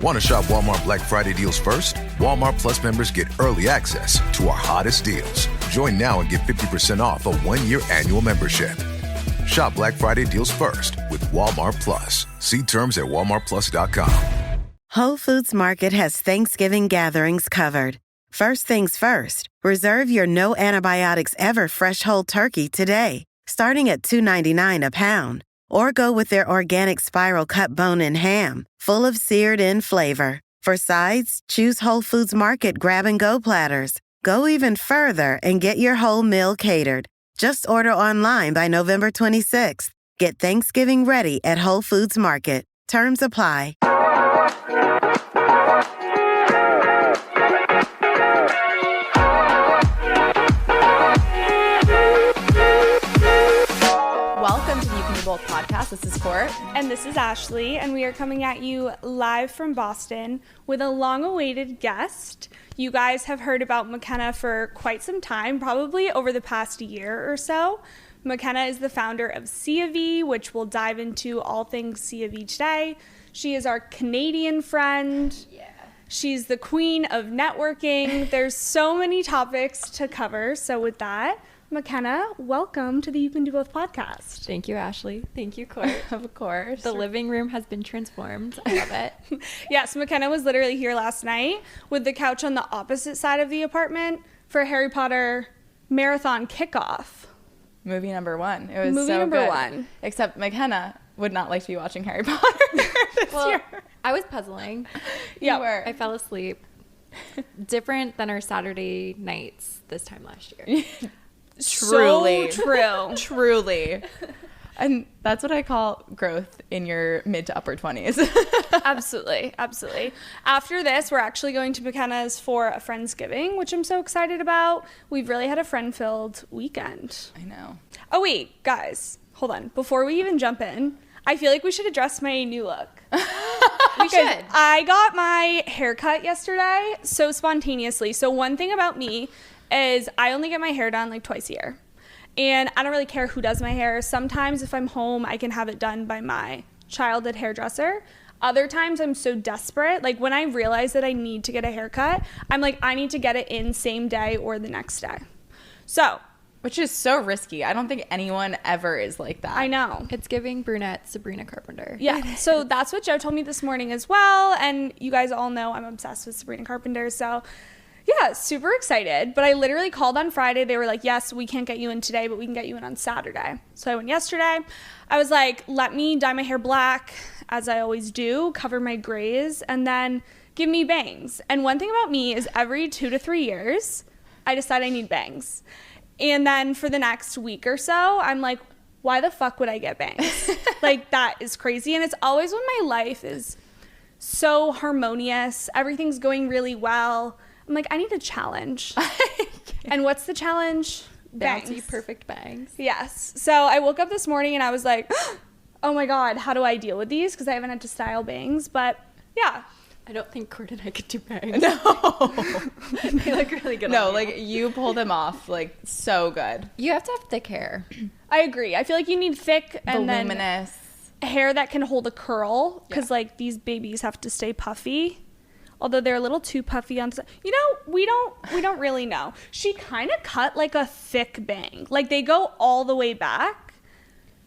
Want to shop Walmart Black Friday deals first? Walmart Plus members get early access to our hottest deals. Join now and get 50% off a 1-year annual membership. Shop Black Friday deals first with Walmart Plus. See terms at walmartplus.com. Whole Foods Market has Thanksgiving gatherings covered. First things first, reserve your no antibiotics ever fresh whole turkey today, starting at $2.99 a pound. Or go with their organic spiral cut bone-in ham, full of seared-in flavor. For sides, choose Whole Foods Market grab-and-go platters. Go even further and get your whole meal catered. Just order online by November 26th. Get Thanksgiving ready at Whole Foods Market. Terms apply. Welcome to the You Can Do Both podcast. This is Court. And this is Ashley, and we are coming at you live from Boston with a long-awaited guest. You guys have heard about McKenna for quite some time, probably over the past year or so. McKenna is the founder of Seaav, which we'll dive into all things Seaav today. She is our Canadian friend. Yeah. She's the queen of networking. There's so many topics to cover. So with that, McKenna, welcome to the You Can Do Both podcast. Thank you, Ashley. Thank you, Court. Of course. The living room has been transformed. I love it. Yes, McKenna was literally here last night with the couch on the opposite side of the apartment for Harry Potter marathon kickoff. Movie number one. It was movie so number good. one. Except McKenna would not like to be watching Harry Potter this year. I was puzzling. Yeah, I fell asleep. Different than our Saturday nights this time last year. Truly. So true. Truly. And that's what I call growth in your mid to upper 20s. Absolutely. Absolutely. After this, we're actually going to McKenna's for a Friendsgiving, which I'm so excited about. We've really had a friend-filled weekend. I know. Oh, wait, guys. Hold on. Before we even jump in, I feel like we should address my new look. We should. I got my haircut yesterday so spontaneously. So one thing about me is I only get my hair done like twice a year. And I don't really care who does my hair. Sometimes if I'm home, I can have it done by my childhood hairdresser. Other times I'm so desperate. Like when I realize that I need to get a haircut, I'm like, I need to get it in same day or the next day. So. Which is so risky. I don't think anyone ever is like that. I know. It's giving brunette Sabrina Carpenter. Yeah. So that's what Joe told me this morning as well. And you guys all know I'm obsessed with Sabrina Carpenter. So yeah, super excited. But I literally called on Friday. They were like, yes, we can't get you in today, but we can get you in on Saturday. So I went yesterday. I was like, let me dye my hair black, as I always do, cover my grays, and then give me bangs. And one thing about me is every 2 to 3 years, I decide I need bangs. And then for the next week or so, I'm like, why the fuck would I get bangs? Like, that is crazy. And it's always when my life is so harmonious, everything's going really well. I'm like, I need a challenge. And what's the challenge? Bangs. Bouncy, perfect bangs. Yes. So I woke up this morning and I was like, oh my God, how do I deal with these? Because I haven't had to style bangs. But yeah. I don't think Court and I could do bangs. No. They look really good No, on like you pull them off like so good. You have to have thick hair. I agree. I feel like you need thick and voluminous hair that can hold a curl. Because like these babies have to stay puffy. Although they're a little too puffy on, you know, we don't really know. She kind of cut like a thick bang. Like they go all the way back.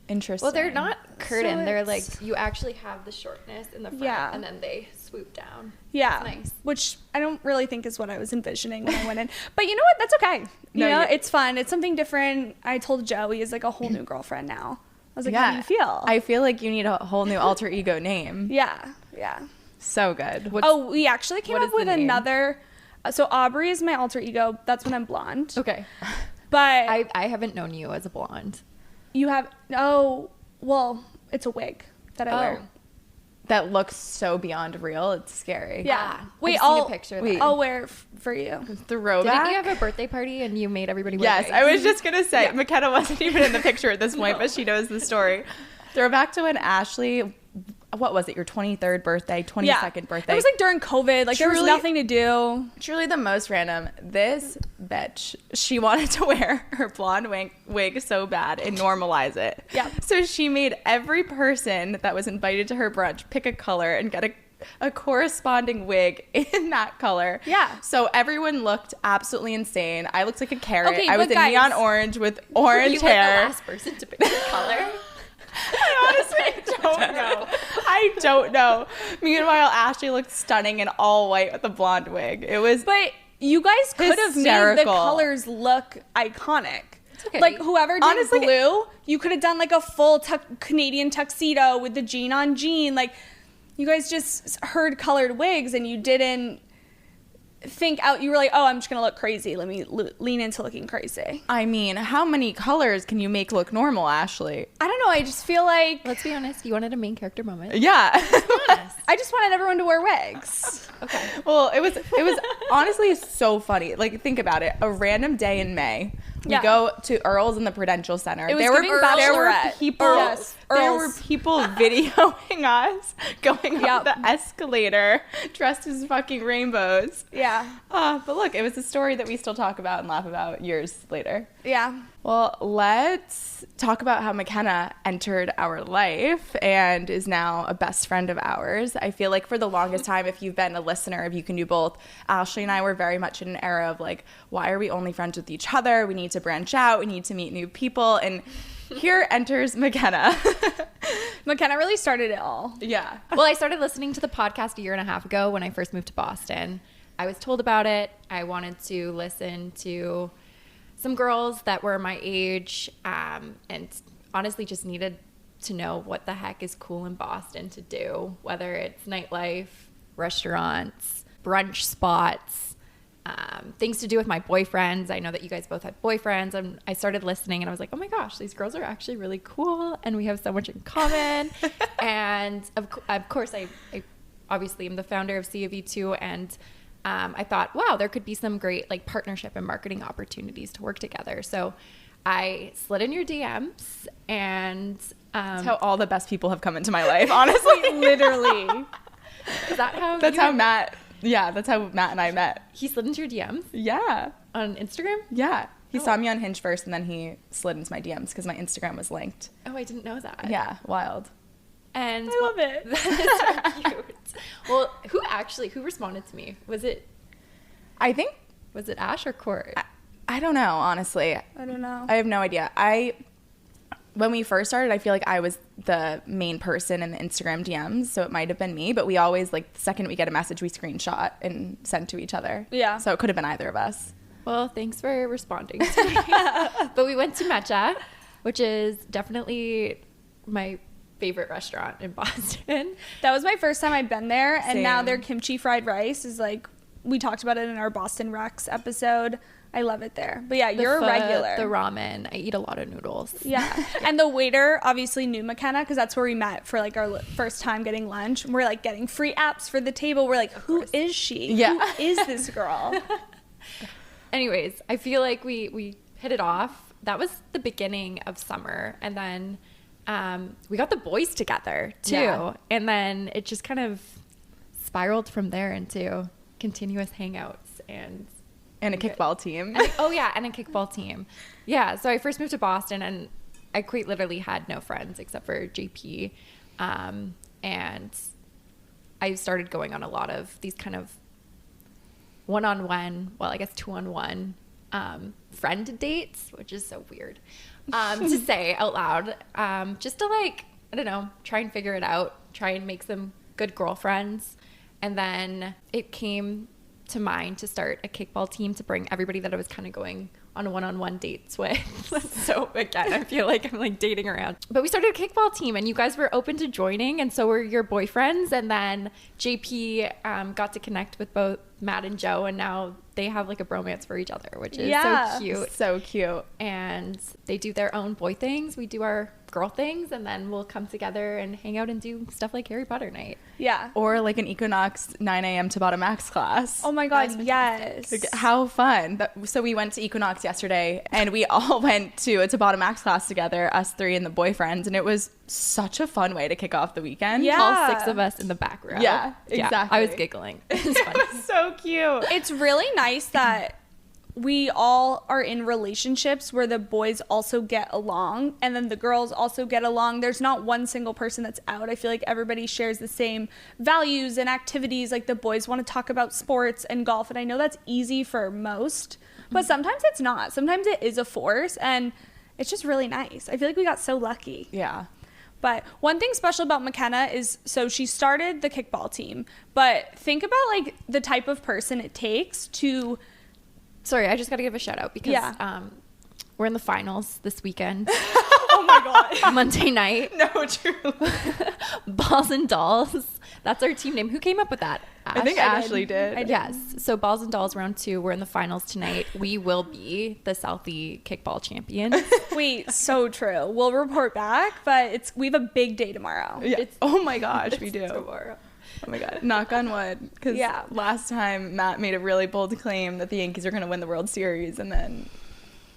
Interesting. Well, they're not curtain. So they're like, you actually have the shortness in the front, Yeah. and then they swoop down. Yeah. It's nice. Which I don't really think is what I was envisioning when I went in. But you know what? That's okay. You know, it's fun. It's something different. I told Joe he is like a whole new girlfriend now. I was like, how do you feel? I feel like you need a whole new alter ego name. Yeah. Yeah. So good. We actually came up with another. So Aubrey is my alter ego. That's when I'm blonde. Okay. But I haven't known you as a blonde. You have, well, it's a wig that I wear. That looks so beyond real. It's scary. Yeah. Wait, I'll seen a picture. I'll wear for you. Throwback. Didn't you have a birthday party and you made everybody wear Yes, wigs? I was just gonna say McKenna wasn't even in the picture at this point, but she knows the story. Throwback to when Ashley, what was it, your 23rd birthday, 22nd birthday? It was like during COVID. Like there was nothing to do. Truly the most random. This bitch, she wanted to wear her blonde wig so bad and normalize it. Yeah. So she made every person that was invited to her brunch pick a color and get a corresponding wig in that color. Yeah. So everyone looked absolutely insane. I looked like a carrot. Okay, I was but in guys, neon orange with orange You were the hair. last person to pick the color. I honestly don't know. I don't know. Meanwhile, Ashley looked stunning in all white with a blonde wig. It was But you guys could have made the hysterical. colors look iconic. okay. Like whoever did Honestly- blue, you could have done like a full Canadian tuxedo with the jean on jean. Like you guys just heard colored wigs and you didn't think out. You were like, oh, I'm just gonna look crazy. Let me lean into looking crazy. I mean, how many colors can you make look normal, Ashley? I don't know. I just feel like Let's be honest. You wanted a main character moment. Yeah. I just wanted everyone to wear wigs. Okay. Well, it was honestly so funny. Like, think about it. A random day in May, we Yeah. go to Earl's in the Prudential Center. It was there were giving there were Bachelorette. people. Earl's. There were Earl's. people videoing us going Yep. up the escalator dressed as fucking rainbows. Yeah. But look, it was a story that we still talk about and laugh about years later. Yeah. Well, let's talk about how McKenna entered our life and is now a best friend of ours. I feel like for the longest time, if you've been a listener of You Can Do Both, Ashley and I were very much in an era of like, why are we only friends with each other? We need to branch out. We need to meet new people. And here enters McKenna. McKenna really started it all. Yeah. Well, I started listening to the podcast a year and a half ago when I first moved to Boston. I was told about it. I wanted to listen to some girls that were my age, and honestly just needed to know what the heck is cool in Boston to do, whether it's nightlife, restaurants, brunch spots, things to do with my boyfriends. I know that you guys both had boyfriends, and I started listening and I was like, oh my gosh, these girls are actually really cool and we have so much in common. And of course I obviously am the founder of Seaav too, and I thought, wow, there could be some great like partnership and marketing opportunities to work together. So I slid in your DMs, and That's how all the best people have come into my life, honestly. Literally. is that how That's you how and- Matt, yeah, that's how Matt and I met. he slid into your DMs Yeah. on Instagram? Yeah. He saw me on Hinge first, and then he slid into my DMs because my Instagram was linked. Oh, I didn't know that. Yeah, wild. And I love it. That is so cute. Well, who responded to me? Was it I think, Ash or Court? I don't know, honestly. I don't know. I have no idea. When we first started, I feel like I was the main person in the Instagram DMs, so it might have been me, but we always, like, the second we get a message, we screenshot and send to each other. Yeah. So it could have been either of us. Well, thanks for responding to me. But we went to Mecha, which is definitely my favorite restaurant in Boston. That was my first time I'd been there, and now Same. their kimchi fried rice is like, we talked about it in our Boston Rex episode. I love it there. But yeah, The you're a pho, regular. The ramen. I eat a lot of noodles. Yeah. And the waiter obviously knew McKenna because that's where we met for like our first time getting lunch. We're like getting free apps for the table. We're like, who is she? Yeah. Who is this girl? Anyways, I feel like we hit it off. That was the beginning of summer. And then we got the boys together too. Yeah. And then it just kind of spiraled from there into continuous hangouts and And a kickball team. and a kickball team. Yeah, so I first moved to Boston, and I quite literally had no friends except for JP. And I started going on a lot of these kind of one-on-one, well, I guess two-on-one friend dates, which is so weird to say out loud. Just to like, I don't know, try and figure it out, try and make some good girlfriends. And then it came to mind to start a kickball team to bring everybody that I was kind of going on one-on-one dates with. So again, I feel like I'm like dating around. But we started a kickball team, and you guys were open to joining, and so were your boyfriends. And then JP got to connect with both Matt and Joe, and now they have like a bromance for each other, which is Yeah. so cute. So cute. And they do their own boy things, we do our girl things, and then we'll come together and hang out and do stuff like Harry Potter night. Yeah. Or like an Equinox 9 a.m. Tabata Max class. Oh my God, yes. Like, how fun. So we went to Equinox yesterday, and we all went to a Tabata Max class together, us three and the boyfriends, and it was such a fun way to kick off the weekend. Yeah. All 6 of us in the back row. Yeah, exactly. I was giggling. It was fun. So cute. It's really nice that we all are in relationships where the boys also get along and then the girls also get along. There's not one single person that's out. I feel like everybody shares the same values and activities. Like the boys want to talk about sports and golf, and I know that's easy for most, but sometimes it's not. Sometimes it is a force, and it's just really nice. I feel like we got so lucky. Yeah. But one thing special about McKenna is, so she started the kickball team, but think about like the type of person it takes to... Sorry, I just got to give a shout out because we're in the finals this weekend. Oh my God. Monday night. No, truly. Balls and Dolls. That's our team name. Who came up with that? I think Ashley did. Yes. So Balls and Dolls round 2. We're in the finals tonight. We will be the Southie kickball champions. Wait, so true. We'll report back, but we have a big day tomorrow. Yeah. Oh my gosh, we do. Tomorrow. Oh my God. Knock on wood. Because last time Matt made a really bold claim that the Yankees are going to win the World Series, and then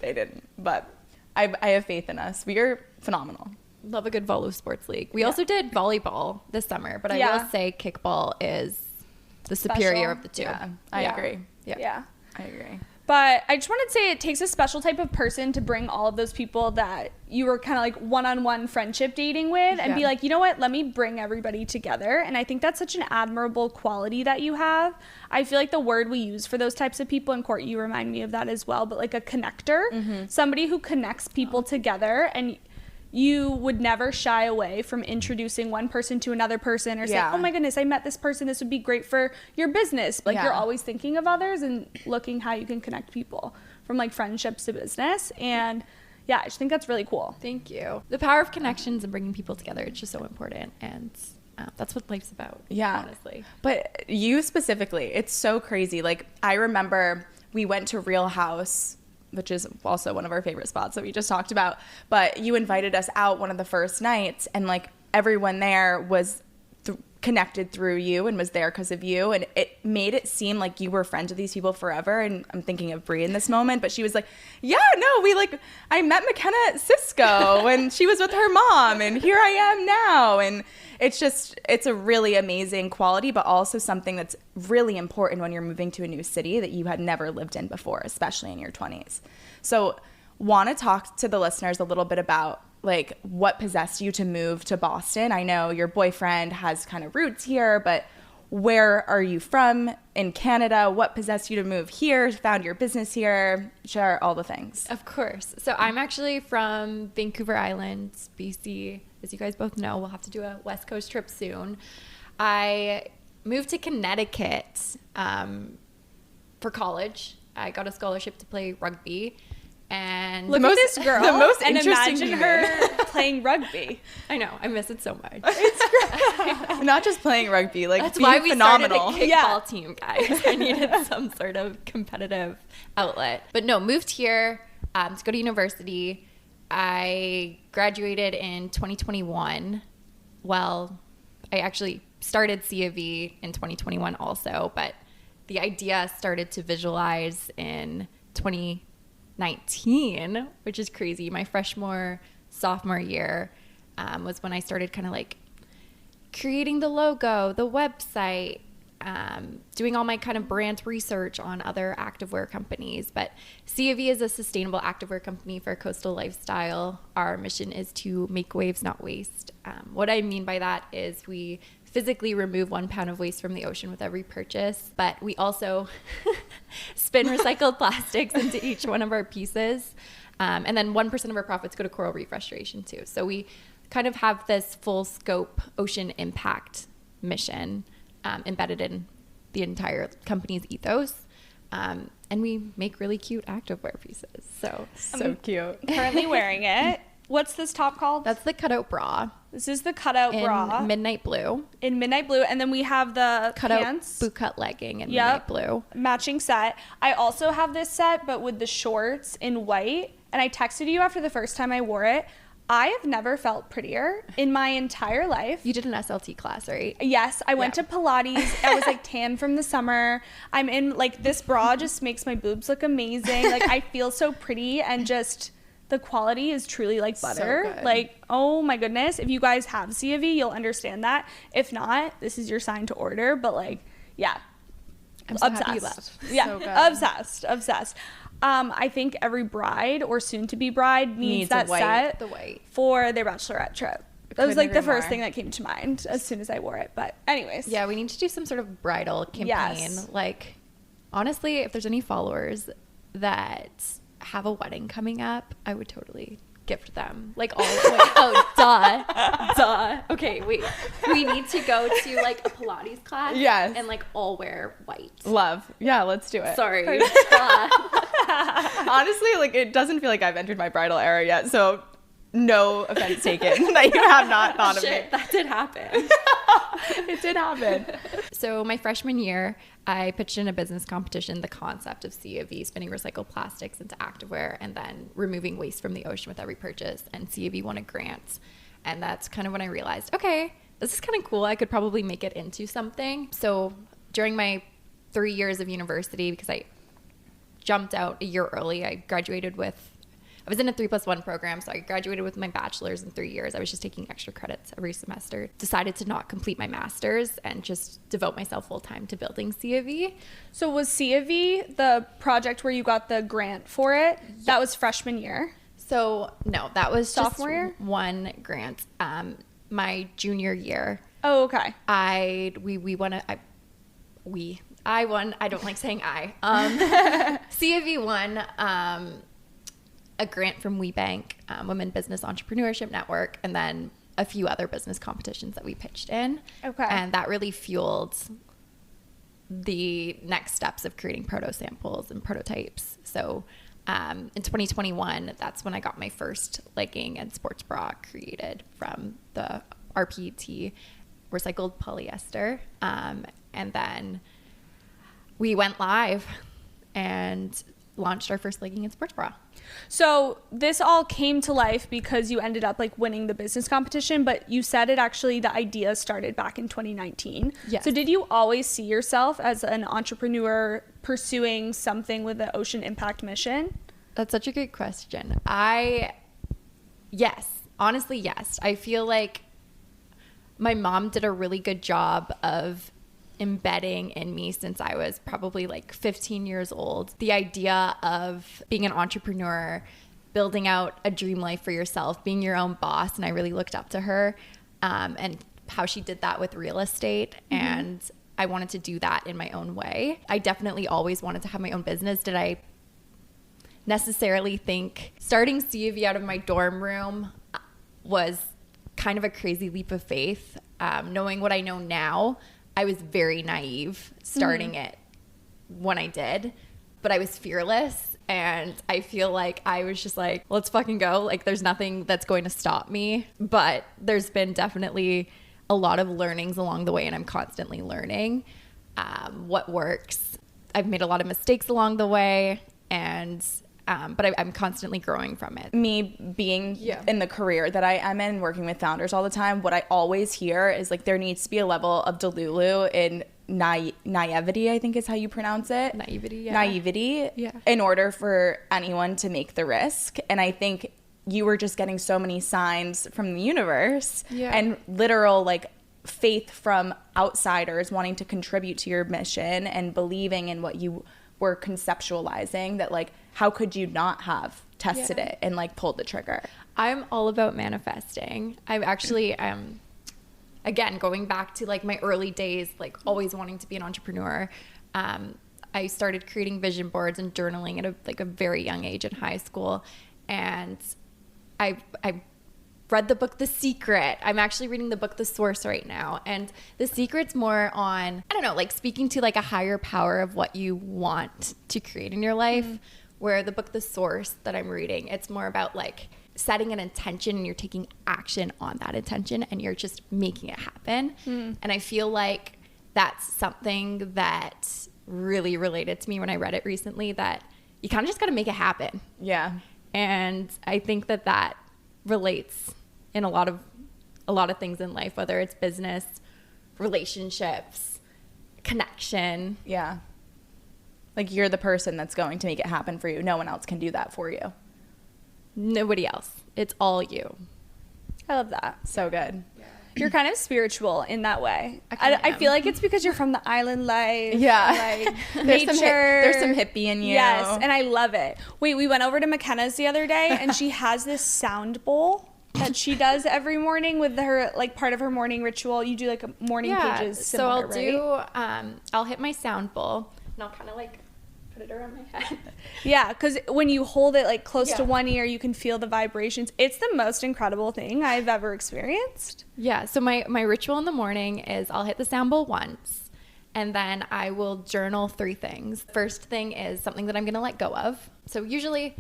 they didn't. But I have faith in us. We are phenomenal. Love a good Volu Sports League. We also did volleyball this summer, but I will say kickball is the superior of the two. Yeah, I agree. Yeah. I agree. But I just wanted to say it takes a special type of person to bring all of those people that you were kind of like one-on-one friendship dating with and be like, you know what, let me bring everybody together. And I think that's such an admirable quality that you have. I feel like the word we use for those types of people, and Court, you remind me of that as well, but like a connector, somebody who connects people together, and you would never shy away from introducing one person to another person or saying, oh my goodness, I met this person. This would be great for your business. Like you're always thinking of others and looking how you can connect people from like friendships to business. And yeah, I just think that's really cool. Thank you. The power of connections and bringing people together. It's just so important. And that's what life's about. Yeah. Honestly. But you specifically, it's so crazy. Like I remember we went to Real House, which is also one of our favorite spots that we just talked about. But you invited us out one of the first nights, and like everyone there was connected through you and was there because of you. And it made it seem like you were friends with these people forever. And I'm thinking of Brie in this moment, but she was like, I met McKenna at Cisco and she was with her mom and here I am now. And it's a really amazing quality, but also something that's really important when you're moving to a new city that you had never lived in before, especially in your 20s. So want to talk to the listeners a little bit about like what possessed you to move to Boston. I know your boyfriend has kind of roots here, but where are you from in Canada? What possessed you to move here, found your business here? Share all the things. Of course. So I'm actually from Vancouver Island, BC. As you guys both know, we'll have to do a West Coast trip soon. I moved to Connecticut for college. I got a scholarship to play rugby. And look at this girl the most and interesting imagine her playing rugby. I know, I miss it so much. It's great. Not just playing rugby, like that's being why we phenomenal. started a kickball team, guys. I needed some sort of competitive outlet. But no, moved here to go to university. I graduated in 2021. Well, I actually started Seaav in 2021 also, but the idea started to visualize in 2019, which is crazy. My sophomore year was when I started kind of like creating the logo, the website, doing all my kind of brand research on other activewear companies. But Seaav is a sustainable activewear company for a coastal lifestyle. Our mission is to make waves, not waste. What I mean by that is we physically remove 1 pound of waste from the ocean with every purchase, but we also spin recycled plastics into each one of our pieces. And then 1% of our profits go to coral reef restoration too. So we kind of have this full scope ocean impact mission embedded in the entire company's ethos. And we make really cute activewear pieces. So cute. Currently wearing it. What's this top called? That's the cutout bra. This is the cutout bra. In midnight blue. In midnight blue. And then we have the cutout pants. boot cut legging in midnight blue. Matching set. I also have this set, but with the shorts in white. And I texted you after the first time I wore it. I have never felt prettier in my entire life. You did an SLT class, right? Yes, I went to Pilates. I was like tan from the summer. I'm in like this bra just makes my boobs look amazing. Like I feel so pretty, and just the quality is truly like butter. So like, oh my goodness. If you guys have Seaav, you'll understand that. If not, this is your sign to order. But like, yeah. I'm so obsessed. happy you left. Yeah, So good. obsessed. I think every bride or soon-to-be bride needs that set the white for their bachelorette trip. That was like the first more. thing that came to mind as soon as I wore it. But anyways. Yeah, we need to do some sort of bridal campaign. Yes. Like, honestly, if there's any followers that have a wedding coming up, I would totally gift them. Like, all duh. Okay, wait. We need to go to, like, a Pilates class. Yes. And, like, all wear white. Love. Yeah, let's do it. Sorry. Honestly, like, it doesn't feel like I've entered my bridal era yet, so no offense taken that you have not thought of me. That did happen. It did happen. So my freshman year, I pitched in a business competition the concept of Seaav spinning recycled plastics into activewear and then removing waste from the ocean with every purchase. And Seaav won a grant. And that's kind of when I realized, okay, this is kind of cool. I could probably make it into something. So during my 3 years of university, because I jumped out a year early, I was in a 3+1 program, so I graduated with my bachelor's in 3 years. I was just taking extra credits every semester. Decided to not complete my master's and just devote myself full time to building Seaav. So was Seaav the project where you got the grant for it? Yeah. That was freshman year? So no, that was sophomore just year? One grant. My junior year. Oh, okay. I won. I don't like saying I. Seaav won a grant from WeBank, Women Business Entrepreneurship Network, and then a few other business competitions that we pitched in. Okay. And that really fueled the next steps of creating proto samples and prototypes. So in 2021, that's when I got my first legging and sports bra created from the RPET recycled polyester. And then we went live and launched our first legging and sports bra. So this all came to life because you ended up like winning the business competition, but you said it actually, the idea started back in 2019. Yes. So did you always see yourself as an entrepreneur pursuing something with the ocean impact mission? That's such a good question. Yes, honestly, yes. I feel like my mom did a really good job of embedding in me since I was probably like 15 years old. The idea of being an entrepreneur, building out a dream life for yourself, being your own boss. And I really looked up to her and how she did that with real estate. Mm-hmm. And I wanted to do that in my own way. I definitely always wanted to have my own business. Did I necessarily think starting Seaav out of my dorm room was kind of a crazy leap of faith? Knowing what I know now, I was very naive starting it when I did, but I was fearless. And I feel like I was just like, let's fucking go. Like, there's nothing that's going to stop me. But there's been definitely a lot of learnings along the way, and I'm constantly learning what works. I've made a lot of mistakes along the way, and but I'm constantly growing from it. Me being in the career that I am in, working with founders all the time, what I always hear is like there needs to be a level of delulu in naivety, I think is how you pronounce it. Naivety, in order for anyone to make the risk. And I think you were just getting so many signs from the universe and literal like faith from outsiders wanting to contribute to your mission and believing in what you were conceptualizing, that like how could you not have tested it and like pulled the trigger? I'm all about manifesting. I'm actually again going back to like my early days, like always wanting to be an entrepreneur. I started creating vision boards and journaling at a very young age in high school, and I read the book The Secret. I'm actually reading the book The Source right now, and The Secret's more on, I don't know, like speaking to like a higher power of what you want to create in your life. Where the book The Source that I'm reading, it's more about like setting an intention and you're taking action on that intention and you're just making it happen. And I feel like that's something that really related to me when I read it recently, that you kind of just got to make it happen. Yeah. And I think that that relates in a lot of things in life, whether it's business, relationships, connection. Yeah. Like you're the person that's going to make it happen for you. No one else can do that for you. Nobody else. It's all you. I love that. So good. You're kind of spiritual in that way. I feel like it's because you're from the island life. Yeah. Like There's nature. there's some hippie in you. Yes, and I love it. Wait, we went over to McKenna's the other day, and she has this sound bowl that she does every morning with her, like, part of her morning ritual. You do like a morning pages similar, I'll hit my sound bowl, and I'll kind of like put it around my head. Yeah, because when you hold it like close to one ear, you can feel the vibrations. It's the most incredible thing I've ever experienced. Yeah, so my ritual in the morning is I'll hit the sound bowl once, and then I will journal 3 things. First thing is something that I'm going to let go of. So usually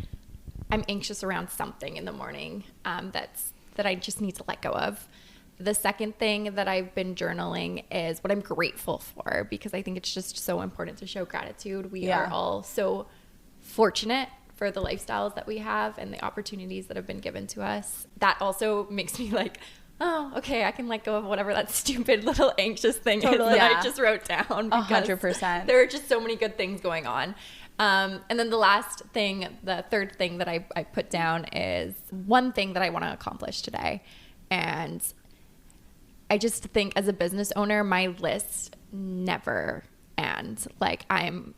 I'm anxious around something in the morning that I just need to let go of. The second thing that I've been journaling is what I'm grateful for, because I think it's just so important to show gratitude. We are all so fortunate for the lifestyles that we have and the opportunities that have been given to us. That also makes me like, oh, okay, I can let go of whatever that stupid little anxious thing is that I just wrote down. 100%. There are just so many good things going on. And then the third thing that I put down is one thing that I want to accomplish today. And I just think as a business owner, my list never ends. Like, I'm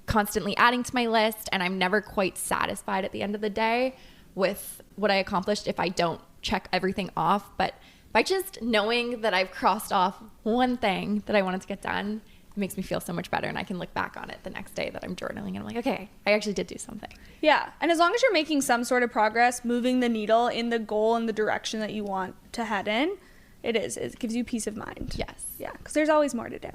constantly adding to my list, and I'm never quite satisfied at the end of the day with what I accomplished if I don't check everything off. But by just knowing that I've crossed off one thing that I wanted to get done, it makes me feel so much better, and I can look back on it the next day that I'm journaling, and I'm like, okay, I actually did do something. Yeah, and as long as you're making some sort of progress, moving the needle in the goal and the direction that you want to head in, it gives you peace of mind. Yes. Yeah, because there's always more to do.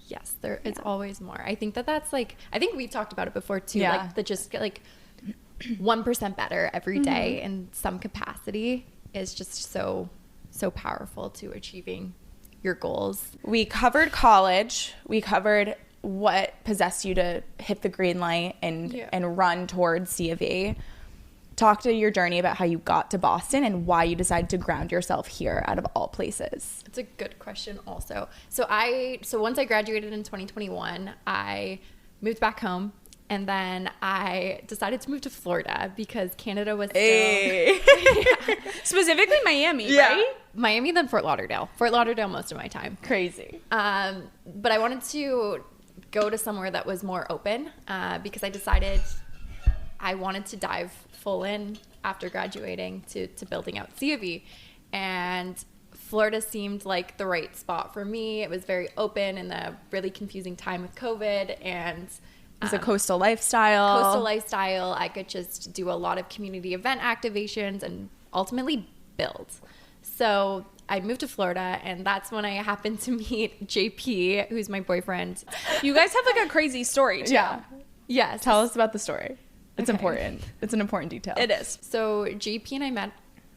Yes, there is always more. I think that's like, I think we've talked about it before too, like that just like 1% better every day in some capacity is just so powerful to achieving your goals. We covered college. We covered what possessed you to hit the green light and run towards Seaav. Talk to your journey about how you got to Boston and why you decided to ground yourself here out of all places. It's a good question also. So once I graduated in 2021, I moved back home, and then I decided to move to Florida because Canada was still Specifically Miami, Yeah. right? Miami, then Fort Lauderdale. Fort Lauderdale most of my time. Crazy. But I wanted to go to somewhere that was more open because I decided I wanted to dive full in after graduating to building out Seaav. And Florida seemed like the right spot for me. It was very open in the really confusing time with COVID, and It's a coastal lifestyle. I could just do a lot of community event activations and ultimately build. So I moved to Florida, and that's when I happened to meet JP, who's my boyfriend. You guys have like a crazy story too. Yeah. Yes. Tell us about the story. It's Okay. important. It's an important detail. It is. So JP and I met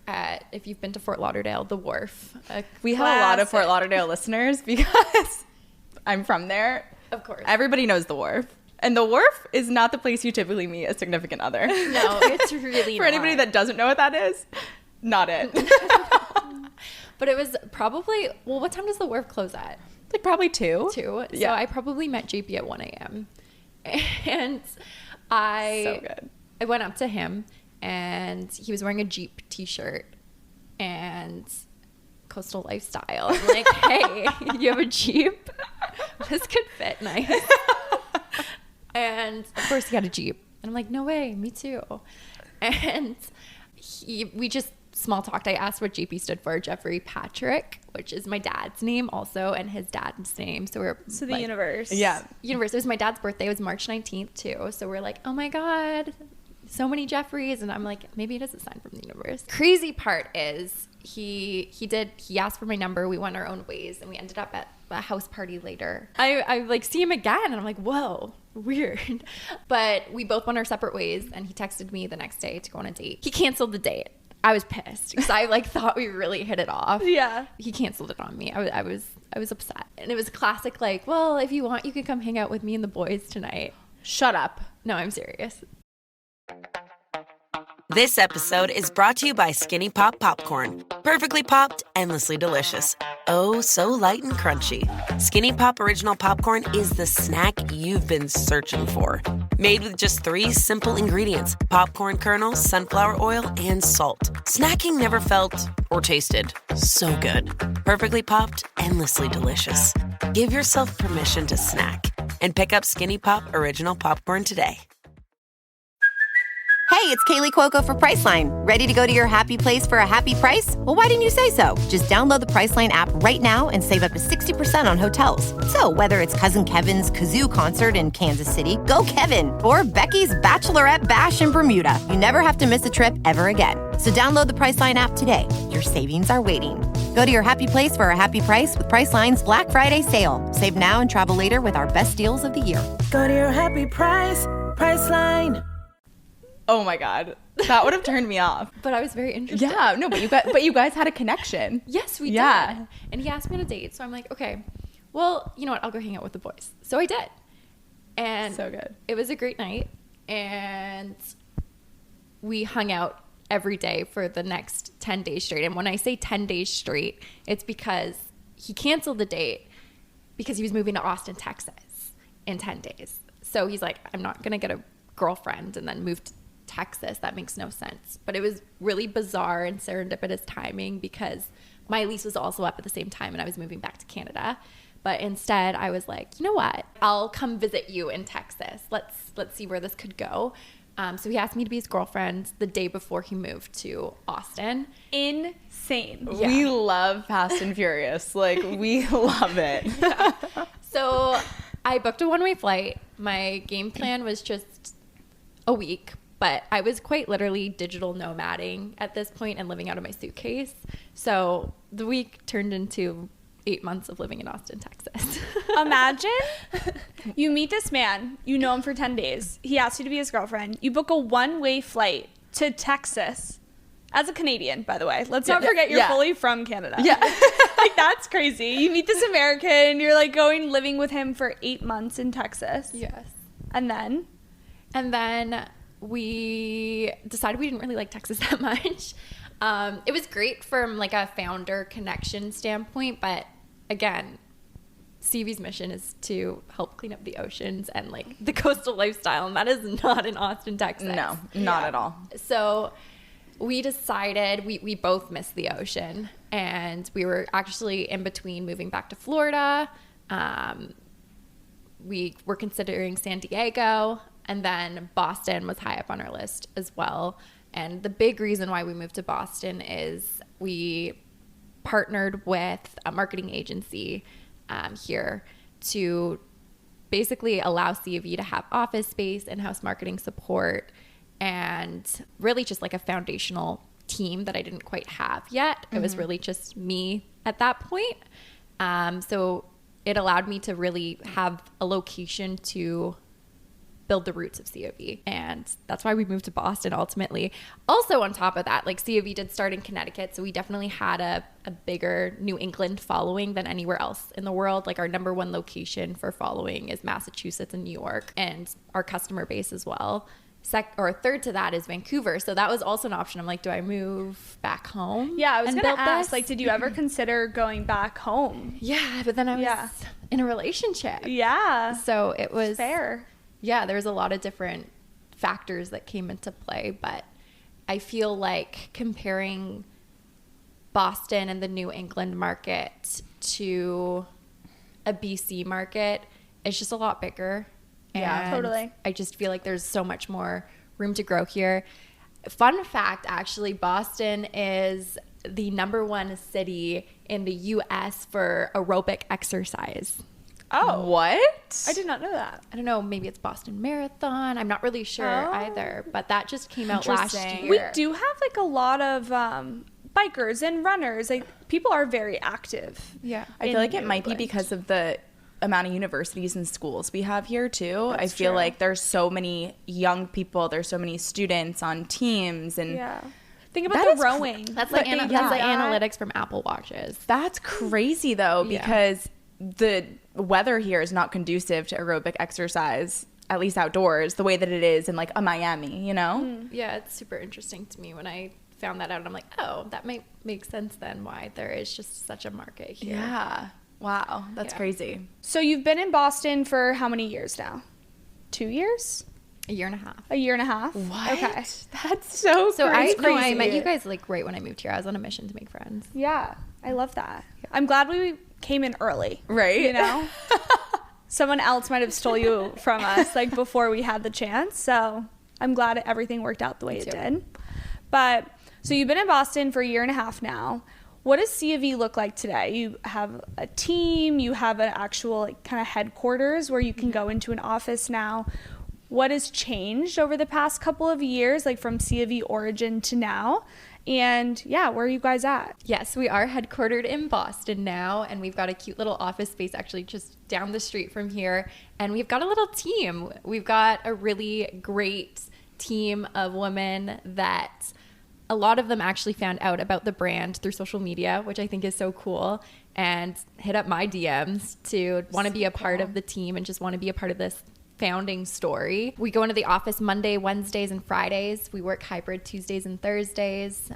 at, if you've been to Fort Lauderdale, the Wharf. We have a lot of Fort Lauderdale listeners because I'm from there. Of course. Everybody knows the Wharf. And the Wharf is not the place you typically meet a significant other. No, it's really For anybody that doesn't know what that is, not it. But it was probably, well, what time does the Wharf close at? Like probably 2. 2. Yeah. So I probably met JP at 1 a.m. And I went up to him, and he was wearing a Jeep t-shirt and coastal lifestyle. I'm like, hey, you have a Jeep? This could fit nice. And of course he had a Jeep. And I'm like, no way, me too. And we just small talked. I asked what JP stood for, Jeffrey Patrick, which is my dad's name also, and his dad's name. So we're the universe. Yeah. Universe. It was my dad's birthday. It was March 19th too. So we're like, oh my God, so many Jeffreys. And I'm like, maybe it is a sign from the universe. Crazy part is he asked for my number. We went our own ways, and we ended up at a house party later. I like see him again, and I'm like, whoa, weird. But we both went our separate ways, and he texted me the next day to go on a date. He canceled the date. I was pissed because I like thought we really hit it off. Yeah. He canceled it on me. I was upset. And it was classic, like, well, if you want, you can come hang out with me and the boys tonight. Shut up. No, I'm serious. This episode is brought to you by Skinny Pop Popcorn. Perfectly popped, endlessly delicious. Oh, so light and crunchy. Skinny Pop Original Popcorn is the snack you've been searching for. Made with just 3 simple ingredients: popcorn kernels, sunflower oil, and salt. Snacking never felt or tasted so good. Perfectly popped, endlessly delicious. Give yourself permission to snack and pick up Skinny Pop Original Popcorn today. Hey, it's Kaylee Cuoco for Priceline. Ready to go to your happy place for a happy price? Well, why didn't you say so? Just download the Priceline app right now and save up to 60% on hotels. So whether it's Cousin Kevin's Kazoo Concert in Kansas City, go Kevin, or Becky's Bachelorette Bash in Bermuda, you never have to miss a trip ever again. So download the Priceline app today. Your savings are waiting. Go to your happy place for a happy price with Priceline's Black Friday sale. Save now and travel later with our best deals of the year. Go to your happy price, Priceline. Oh my God. That would have turned me off. But I was very interested. Yeah, no, but you guys had a connection. Yes, we did. And he asked me on a date. So I'm like, okay, well, you know what? I'll go hang out with the boys. So I did. And so good. It was a great night. And we hung out every day for the next 10 days straight. And when I say 10 days straight, it's because he canceled the date because he was moving to Austin, Texas in 10 days. So he's like, I'm not going to get a girlfriend and then move to Texas. That makes no sense. But it was really bizarre and serendipitous timing because my lease was also up at the same time and I was moving back to Canada. But instead I was like, you know what? I'll come visit you in Texas. Let's see where this could go. So he asked me to be his girlfriend the day before he moved to Austin. Insane. Yeah. We love Fast and Furious. Like, we love it. Yeah. So I booked a one-way flight. My game plan was just a week, but I was quite literally digital nomading at this point and living out of my suitcase. So the week turned into 8 months of living in Austin, Texas. Imagine you meet this man, you know him for 10 days. He asks you to be his girlfriend. You book a one-way flight to Texas as a Canadian, by the way. Let's not forget you're fully from Canada. Yeah. Like, that's crazy. You meet this American, you're like living with him for 8 months in Texas. Yes. And then we decided we didn't really like Texas that much. It was great from like a founder connection standpoint, but again, Seaav's mission is to help clean up the oceans and like the coastal lifestyle, and that is not in Austin, Texas. No, not at all. So we decided we both missed the ocean, and we were actually in between moving back to Florida. We were considering San Diego, and then Boston was high up on our list as well. And the big reason why we moved to Boston is we partnered with a marketing agency here to basically allow Seaav to have office space, in-house marketing support, and really just like a foundational team that I didn't quite have yet. It was really just me at that point. So it allowed me to really have a location to build the roots of Seaav. And that's why we moved to Boston ultimately. Also on top of that, like Seaav did start in Connecticut. So we definitely had a bigger New England following than anywhere else in the world. Like our number one location for following is Massachusetts and New York, and our customer base as well. Third to that is Vancouver. So that was also an option. I'm like, do I move back home? Yeah, I was going to ask, this? like, did you ever consider going back home? Yeah, but then I was in a relationship. Yeah. So it was fair. Yeah, there was a lot of different factors that came into play, but I feel like comparing Boston and the New England market to a BC market, it's just a lot bigger. Yeah, totally. I just feel like there's so much more room to grow here. Fun fact, actually, Boston is the #1 city in the U.S. for aerobic exercise. Oh, what? I did not know that. I don't know. Maybe it's Boston Marathon. I'm not really sure either, but that just came out last year. We do have like a lot of bikers and runners. Like, people are very active. Yeah. I feel like it might be because of the amount of universities and schools we have here too. That's I feel true. like there's so many young people, there's so many students on teams, and think about the rowing. That's like analytics from Apple Watches. That's crazy though, because the weather here is not conducive to aerobic exercise at least outdoors, the way that it is in like a Miami, you know? Yeah, it's super interesting to me when I found that out. I'm like, oh, that might make sense then why there is just such a market here. Yeah. Wow. That's crazy. So you've been in Boston for how many years now? 2 years? A year and a half. A year and a half? What? Okay. That's so crazy. I met you guys like right when I moved here. I was on a mission to make friends. Yeah. I love that. I'm glad we came in early. Right? You know? Someone else might have stole you from us like before we had the chance. So I'm glad everything worked out the way it did. But so you've been in Boston for a year and a half now. What does Seaav look like today? You have a team, you have an actual like kind of headquarters where you can go into an office now. What has changed over the past couple of years, like from Seaav origin to now? And yeah, where are you guys at? Yes, we are headquartered in Boston now, and we've got a cute little office space actually just down the street from here. And we've got a little team. We've got a really great team of women that a lot of them actually found out about the brand through social media, which I think is so cool, and hit up my DMs to want to be a part of the team and just want to be a part of this founding story. We go into the office Monday, Wednesdays, and Fridays. We work hybrid Tuesdays and Thursdays.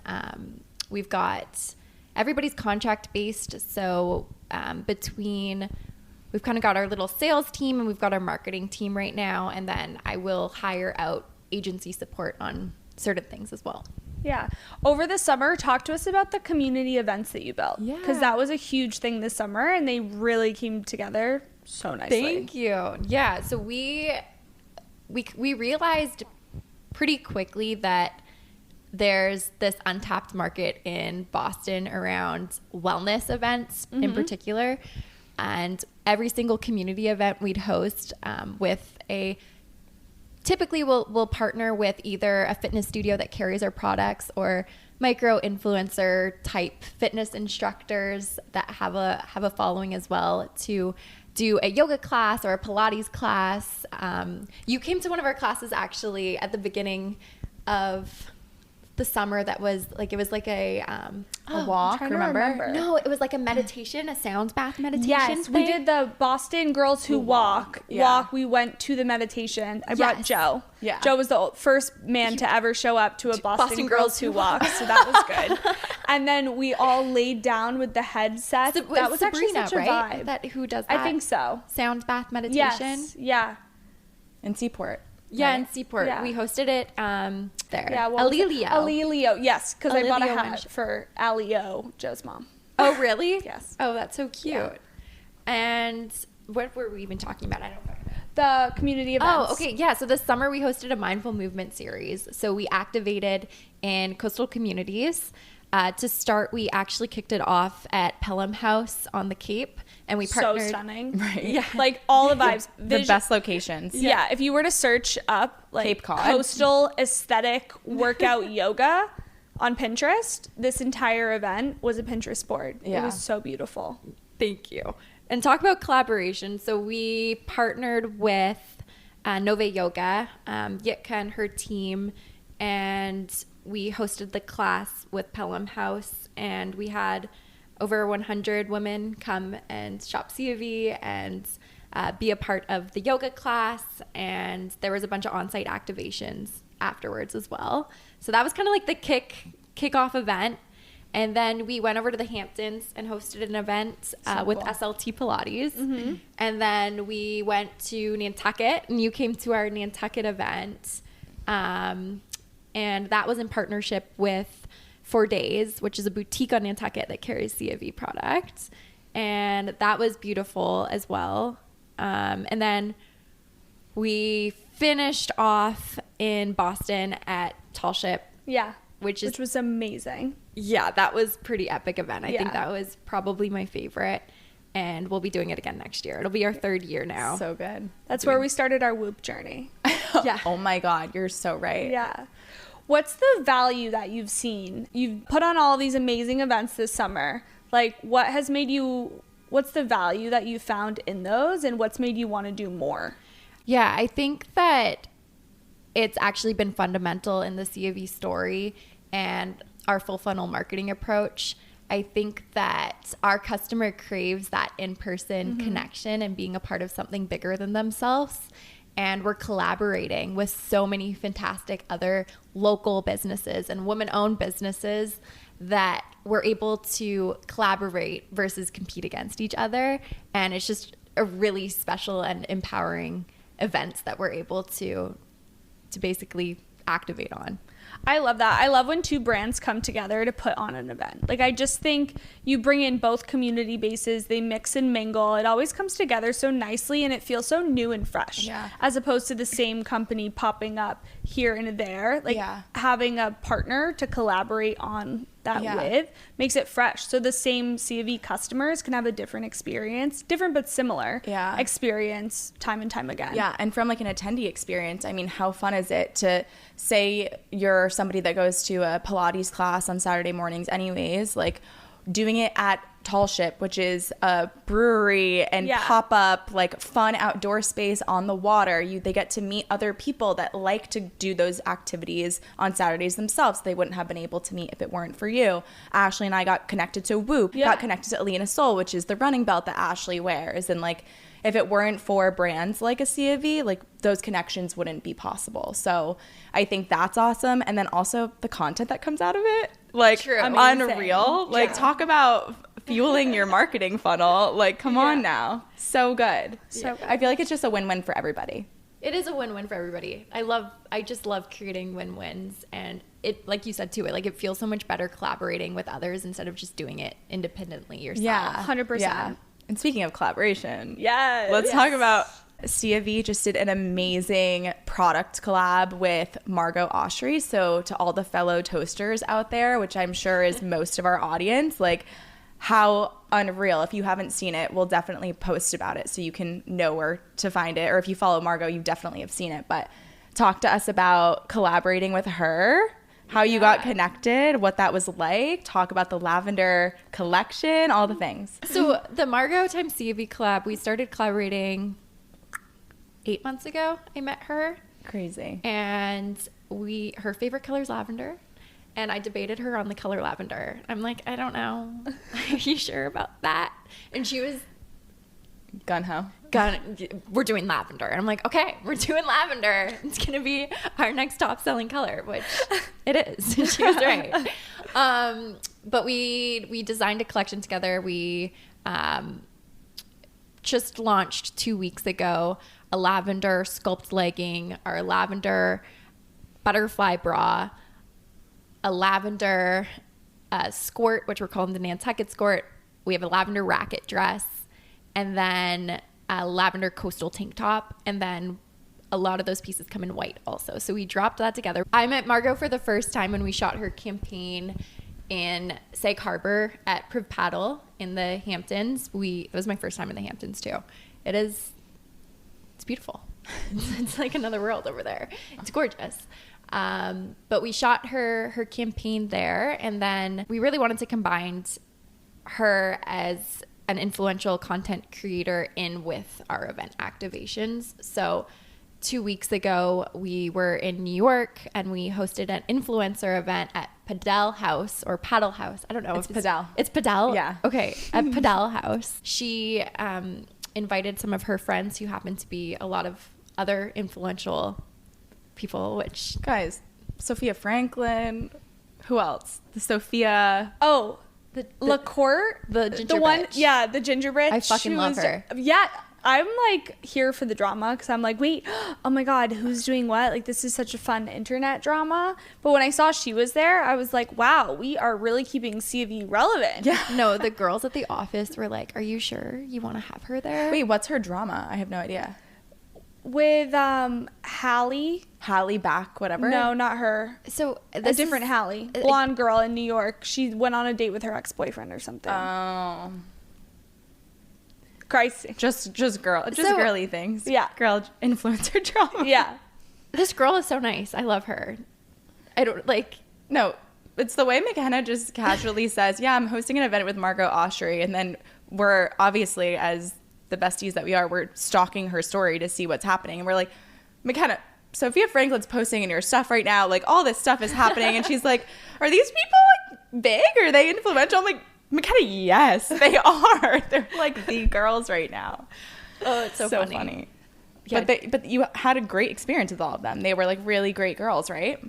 We've got everybody's contract based. So we've kind of got our little sales team and we've got our marketing team right now. And then I will hire out agency support on certain things as well. Yeah. Over the summer, talk to us about the community events that you built. Yeah. Because that was a huge thing this summer and they really came together so nicely. Thank you. Yeah. So we realized pretty quickly that there's this untapped market in Boston around wellness events in particular. And every single community event we'd host typically we'll partner with either a fitness studio that carries our products or micro influencer type fitness instructors that have a following as well to do a yoga class or a Pilates class. You came to one of our classes actually at the beginning of the summer that was like, it was like a walk, remember? No, it was like a meditation, a sound bath meditation. Yes, thing. we did the Boston Girls Who Walk. We went to the meditation. I brought Joe. Yeah. Joe was the first man to ever show up to a Boston Girls Who Walk, so that was good. And then we all laid down with the headsets. That was actually such a right? vibe. Who does that? I think so. Sound bath meditation. Yes. Yeah. In Seaport. Yeah, right? in Seaport. Yeah. We hosted it there. Yeah, Alilio. Yes, because I bought a hat for Alio, Joe's mom. Oh, really? Yes. Oh, that's so cute. Yeah. And what were we even talking about? I don't know. The community events. Oh, okay. Yeah. So this summer we hosted a mindful movement series. So we activated in coastal communities. To start, we actually kicked it off at Pelham House on the Cape, and we partnered. So stunning, Right. Yeah, like all the vibes. The best locations. Yeah, if you were to search up like Cape Cod. coastal aesthetic workout yoga on Pinterest, this entire event was a Pinterest board. Yeah. It was so beautiful. Thank you. And talk about collaboration. So we partnered with Nove Yoga, Yitka and her team, and we hosted the class with Pelham House, and we had over 100 women come and shop Seaav and be a part of the yoga class, and there was a bunch of on-site activations afterwards as well. So that was kind of like the kickoff event. And then we went over to the Hamptons and hosted an event with SLT Pilates. And then we went to Nantucket, and you came to our Nantucket event. And that was in partnership with 4 Days, which is a boutique on Nantucket that carries Seaav products. And that was beautiful as well. And then we finished off in Boston at Tall Ship. Yeah, Which was amazing. Yeah, that was pretty epic event. I Yeah. think that was probably my favorite. And we'll be doing it again next year. It'll be our 3rd year now. So good. That's where we started our Whoop journey. Yeah. Oh my God, you're so right. Yeah. What's the value that you've seen? You've put on all these amazing events this summer. Like, what's the value that you found in those, and what's made you want to do more? Yeah, I think that it's actually been fundamental in the Seaav story and our full funnel marketing approach. I think that our customer craves that in-person connection and being a part of something bigger than themselves. And we're collaborating with so many fantastic other local businesses and women-owned businesses that we're able to collaborate versus compete against each other. And it's just a really special and empowering events that we're able to basically activate on. I love that. I love when two brands come together to put on an event. Like, I just think you bring in both community bases, they mix and mingle. It always comes together so nicely and it feels so new and fresh. Yeah. As opposed to the same company popping up here and there. Like, having a partner to collaborate on that with makes it fresh. So the same Seaav customers can have a different experience, different but similar experience time and time again. Yeah, and from like an attendee experience, I mean, how fun is it to say you're somebody that goes to a Pilates class on Saturday mornings anyways, like doing it at Tall Ship, which is a brewery and pop-up like fun outdoor space on the water. They get to meet other people that like to do those activities on Saturdays themselves. They wouldn't have been able to meet if it weren't for you. Ashley and I got connected to Whoop, got connected to Alina Sol, which is the running belt that Ashley wears. And like, if it weren't for brands like a Seaav, like those connections wouldn't be possible. So I think that's awesome. And then also the content that comes out of it, like unreal. Like talk about fueling your marketing funnel. Like, come on now. So good. So I feel like it's just a win-win for everybody. It is a win-win for everybody. I just love creating win-wins, and it, like you said too, it feels so much better collaborating with others instead of just doing it independently yourself. Yeah, 100%. Yeah. And speaking of collaboration, let's talk about Seaav just did an amazing product collab with Margot Oshry. So to all the fellow toasters out there, which I'm sure is most of our audience, like how unreal. If you haven't seen it, we'll definitely post about it so you can know where to find it. Or if you follow Margot, you definitely have seen it. But talk to us about collaborating with her, how you got connected, what that was like. Talk about the lavender collection, all the things. So the Margot times Seaav collab, we started collaborating 8 months ago. I met her. Crazy. And her favorite color is lavender. And I debated her on the color lavender. I'm like, I don't know. Are you sure about that? And she was gun-ho. We're doing lavender. And I'm like, okay, we're doing lavender. It's going to be our next top selling color, which it is. She was right. But we designed a collection together. We just launched 2 weeks ago a lavender sculpt legging, our lavender butterfly bra, a lavender skirt, which we're calling the Nantucket skirt. We have a lavender racket dress, and then a lavender coastal tank top, and then a lot of those pieces come in white also. So we dropped that together. I met Margot for the first time when we shot her campaign in Sag Harbor at Priv Paddle in the Hamptons. It was my first time in the Hamptons too. It's beautiful. It's like another world over there. It's gorgeous. But we shot her campaign there, and then we really wanted to combine her as an influential content creator in with our event activations. So 2 weeks ago, we were in New York and we hosted an influencer event at Paddle House or Paddle House. I don't know. It's Paddle. It's Paddle? Yeah. Okay. At Paddle House. She invited some of her friends who happen to be a lot of other influential people, which... Guys, Sophia Franklin. Who else? The Sophia... Oh, the LaCourte, the ginger one, bitch. the ginger bitch. I fucking love her. Yeah, I'm like here for the drama because I'm like, wait, oh my god, who's doing what? Like, this is such a fun internet drama. But when I saw she was there, I was like, wow, we are really keeping Seaav relevant. Yeah. No, the girls at the office were like, are you sure you want to have her there? Wait, what's her drama? I have no idea. With Hallie back, whatever. No, not her. So a different Hallie, blonde girl in New York. She went on a date with her ex-boyfriend or something. Oh, Christ, just girly things. Yeah, girl influencer drama. Yeah, this girl is so nice. I love her. I don't like. No, it's the way McKenna just casually says, "Yeah, I'm hosting an event with Margot Oshry," and then we're obviously as the besties that we are, we're stalking her story to see what's happening. And we're like, McKenna, Sophia Franklin's posting in your stuff right now. Like, all this stuff is happening. And she's like, are these people like big? Are they influential? I'm like, McKenna, yes, they are. They're like the girls right now. Oh, it's so funny. Yeah. But you had a great experience with all of them. They were like really great girls, right?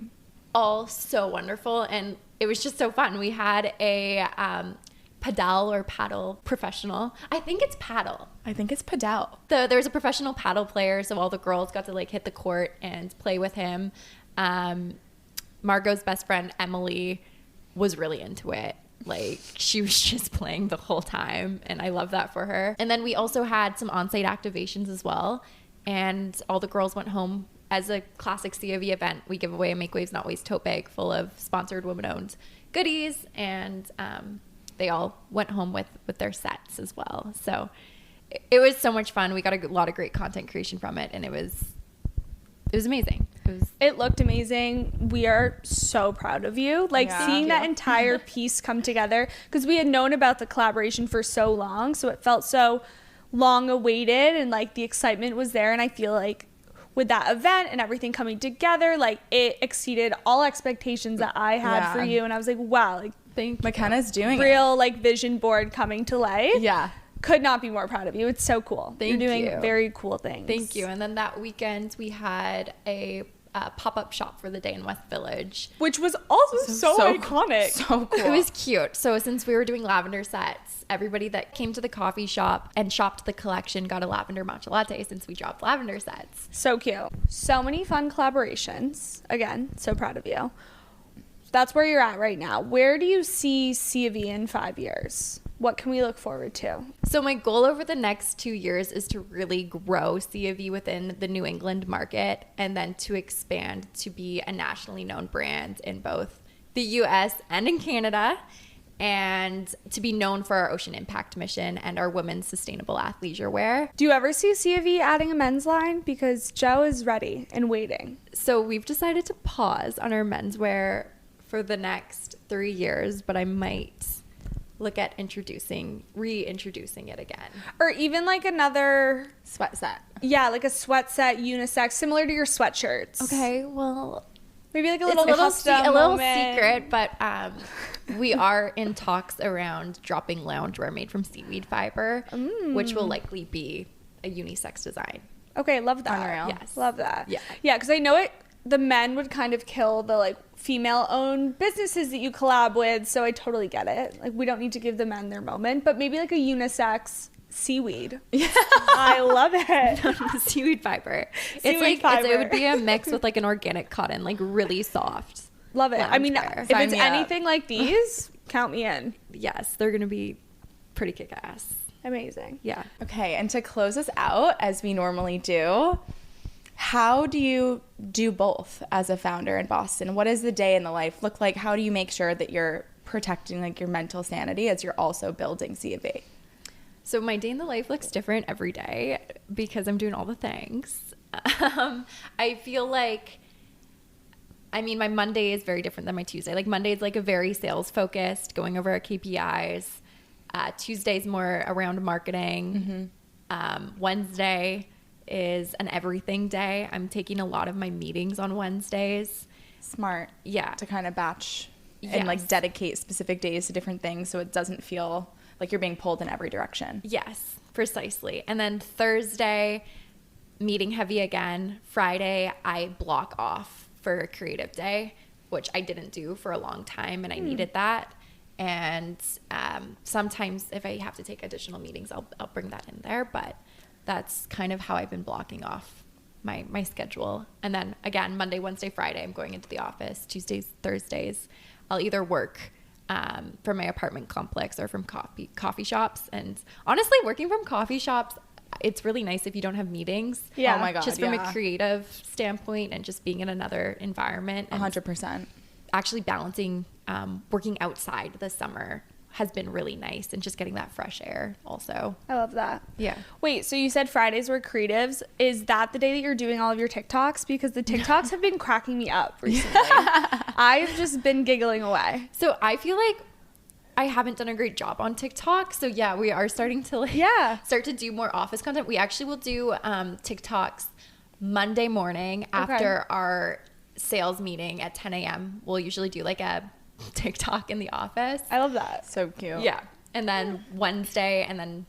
All so wonderful, and it was just so fun. We had a paddle professional. I think it's paddle. I think it's padel. There was a professional paddle player, so all the girls got to like hit the court and play with him. Margot's best friend Emily was really into it. Like, she was just playing the whole time, and I love that for her. And then we also had some on-site activations as well, and all the girls went home. As a classic Seaav event, we give away a Make Waves Not Waste tote bag full of sponsored women-owned goodies, and they all went home with their sets as well. So it was so much fun. We got a lot of great content creation from it, and it was amazing. It looked amazing. We are so proud of you. Like, seeing that entire piece come together, because we had known about the collaboration for so long, so it felt so long awaited, and like the excitement was there. And I feel like with that event and everything coming together, like it exceeded all expectations that I had for you. And I was like, wow, like, Thank you. McKenna's doing real like vision board coming to life. Yeah. Could not be more proud of you. It's so cool. You're doing very cool things. Thank you. And then that weekend we had a pop-up shop for the day in West Village, which was also so iconic. So cool. It was cute. So since we were doing lavender sets, everybody that came to the coffee shop and shopped the collection got a lavender matcha latte, since we dropped lavender sets. So cute. So many fun collaborations. Again, so proud of you. That's where you're at right now. Where do you see Seaav in 5 years? What can we look forward to? So my goal over the next 2 years is to really grow Seaav within the New England market, and then to expand to be a nationally known brand in both the US and in Canada, and to be known for our ocean impact mission and our women's sustainable athleisure wear. Do you ever see Seaav adding a men's line? Because Joe is ready and waiting. So we've decided to pause on our menswear for the next 3 years, but I might look at reintroducing it again. Or even like another sweat set. Yeah, like a sweat set, unisex, similar to your sweatshirts. Okay, well, maybe like a little secret, but we are in talks around dropping loungewear made from seaweed fiber, which will likely be a unisex design. Okay, love that. Unreal. Yes. Love that. Yeah. Yeah, because I know the men would kind of kill the like female-owned businesses that you collab with, so I totally get it. Like, we don't need to give the men their moment, but maybe like a unisex seaweed. Yeah. I love it. Seaweed fiber. It would be a mix with like an organic cotton, like really soft. Love it. I mean, wear. if it's anything like these, count me in. Yes, they're gonna be pretty kick-ass. Amazing. Yeah. Okay, and to close us out, as we normally do, how do you do both as a founder in Boston? What does the day in the life look like? How do you make sure that you're protecting like your mental sanity as you're also building Seaav? So my day in the life looks different every day because I'm doing all the things. I feel like, I mean, my Monday is very different than my Tuesday. Like, Monday is like a very sales focused, going over our KPIs. Tuesday's more around marketing. Wednesday is an everything day. I'm taking a lot of my meetings on Wednesdays. Smart. Yeah. To kind of batch and like dedicate specific days to different things so it doesn't feel like you're being pulled in every direction. Yes, precisely. And then Thursday, meeting heavy again. Friday, I block off for a creative day, which I didn't do for a long time, and I needed that. And sometimes if I have to take additional meetings, I'll bring that in there, but that's kind of how I've been blocking off my schedule. And then again, Monday, Wednesday, Friday, I'm going into the office. Tuesdays, Thursdays, I'll either work from my apartment complex or from coffee shops. And honestly, working from coffee shops, it's really nice if you don't have meetings. Yeah. Oh my God. Just from a creative standpoint and just being in another environment. 100%. Actually balancing working outside this summer has been really nice, and just getting that fresh air also. I love that. Yeah. Wait, so you said Fridays were creatives. Is that the day that you're doing all of your TikToks? Because the TikToks have been cracking me up recently. I've just been giggling away. So I feel like I haven't done a great job on TikTok. So yeah, we are starting to start to do more office content. We actually will do TikToks Monday morning after our sales meeting at 10 a.m. We'll usually do like a TikTok in the office. I love that. So cute. Yeah. And then Wednesday, and then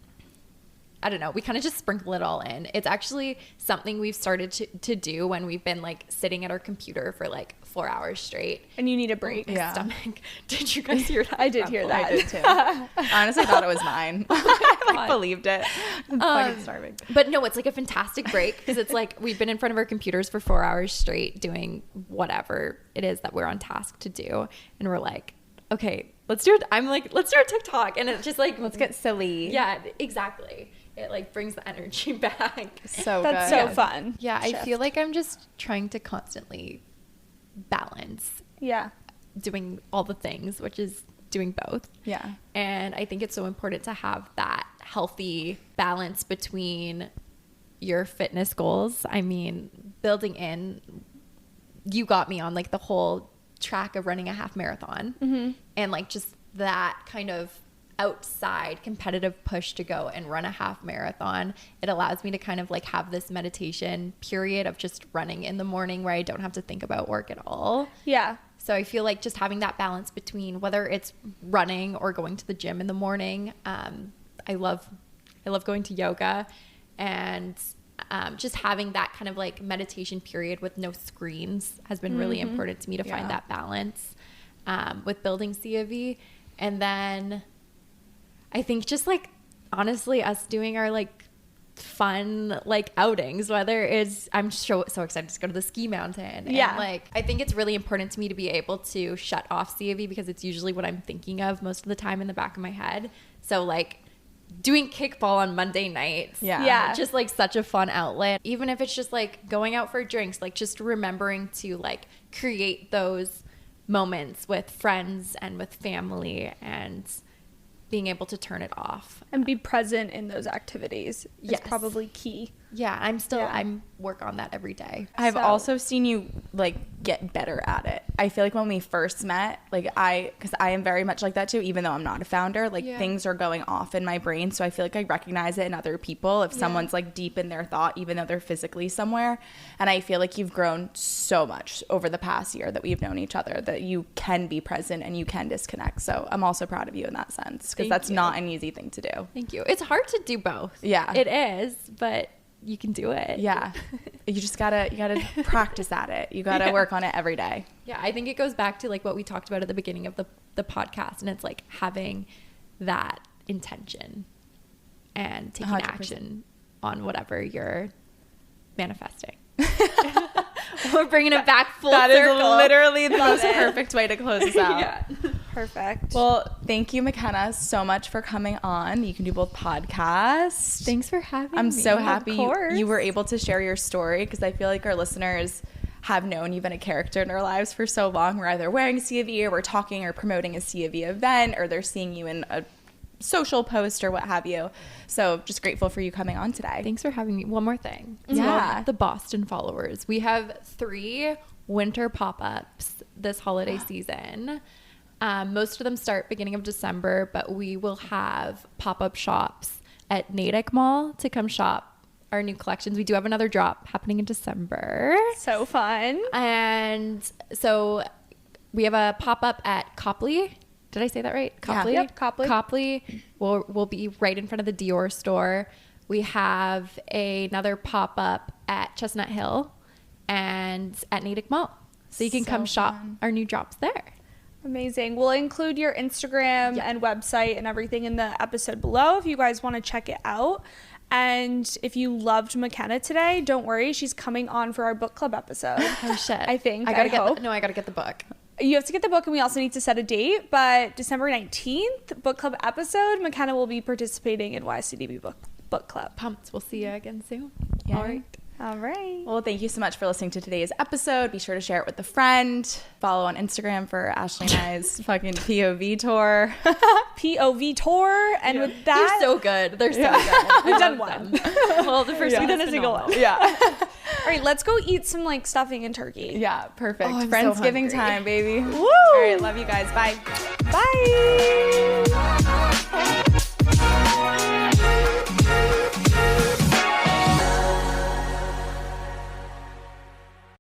I don't know, we kind of just sprinkle it all in. It's actually something we've started to do when we've been like sitting at our computer for like 4 hours straight. And you need a break. My stomach. Did you guys hear that? I did hear that. I did too. I honestly thought it was mine. I like believed it. I'm fucking starving. But no, it's like a fantastic break because it's like we've been in front of our computers for 4 hours straight doing whatever it is that we're on task to do. And we're like, okay, let's do it. I'm like, let's do a TikTok. And it's just like, Let's get silly. yeah, exactly. It like brings the energy back. So That's good. so fun. Yeah, I Shift. feel like I'm just trying to constantly balance Yeah. doing all the things, which is doing both. Yeah. And I think it's so important to have that healthy balance between your fitness goals. I mean, building in, you got me on like the whole track of running a half marathon and like just that kind of outside competitive push to go and run a half marathon. It allows me to kind of like have this meditation period of just running in the morning where I don't have to think about work at all. Yeah. So I feel like just having that balance between whether it's running or going to the gym in the morning. I love going to yoga and just having that kind of like meditation period with no screens has been really important to me to find that balance with building Seaav. And then I think just like honestly us doing our like fun like outings, whether it's I'm so excited to go to the ski mountain. Yeah. And like I think it's really important to me to be able to shut off Seaav because it's usually what I'm thinking of most of the time in the back of my head. So like doing kickball on Monday nights. Yeah. Just like such a fun outlet. Even if it's just like going out for drinks, like just remembering to like create those moments with friends and with family and being able to turn it off. And be present in those activities is Yes. probably key. Yeah, I'm work on that every day. I've So- also seen you like get better at it. I feel like when we first met, like because I am very much like that too, even though I'm not a founder, like things are going off in my brain. So I feel like I recognize it in other people if someone's like deep in their thought, even though they're physically somewhere. And I feel like you've grown so much over the past year that we've known each other, that you can be present and you can disconnect. So I'm also proud of you in that sense, because Thank that's you. not an easy thing to do. Thank you. It's hard to do both. Yeah. It is, but you can do it. Yeah. You just gotta practice at it. You gotta work on it every day. Yeah, I think it goes back to like what we talked about at the beginning of the podcast, and it's like having that intention and taking 100%. action on whatever you're manifesting. We're bringing it back full That is circle. literally the most perfect way to close this out. Yeah. Perfect. Well, thank you, McKenna, so much for coming on. You can do both podcasts. Thanks for having me. I'm so happy course. you were able to share your story, because I feel like our listeners have known you've been a character in our lives for so long. We're either wearing Seaav or we're talking or promoting a Seaav event, or they're seeing you in a social post or what have you. So just grateful for you coming on today. Thanks for having me. One more thing. Yeah. The Boston followers. We have 3 winter pop-ups this holiday season. Most of them start beginning of December, but we will have pop-up shops at Natick Mall to come shop our new collections. We do have another drop happening in December. So fun. And so we have a pop-up at Copley. Did I say that right? Copley? Yep, Copley. Copley will be right in front of the Dior store. We have another pop-up at Chestnut Hill and at Natick Mall. So you can come shop our new drops there. Amazing. We'll include your Instagram and website and everything in the episode below if you guys want to check it out. And if you loved McKenna today, don't worry. She's coming on for our book club episode. Oh, shit. I think. I gotta hope. I gotta get the book. You have to get the book, and we also need to set a date. But December 19th, book club episode, McKenna will be participating in YCDB book club. Pumped. We'll see you again soon. Yeah. All right. All right. Well, thank you so much for listening to today's episode. Be sure to share it with a friend. Follow on Instagram for Ashley and I's fucking POV tour. POV tour. And with that, They're so good. They're so good. we've done one. Well, the first We've one done a single one. Yeah. All right, let's go eat some like stuffing and turkey. Yeah, perfect. Oh, I'm so Friendsgiving hungry. time, baby. Woo! All right, love you guys. Bye. Bye.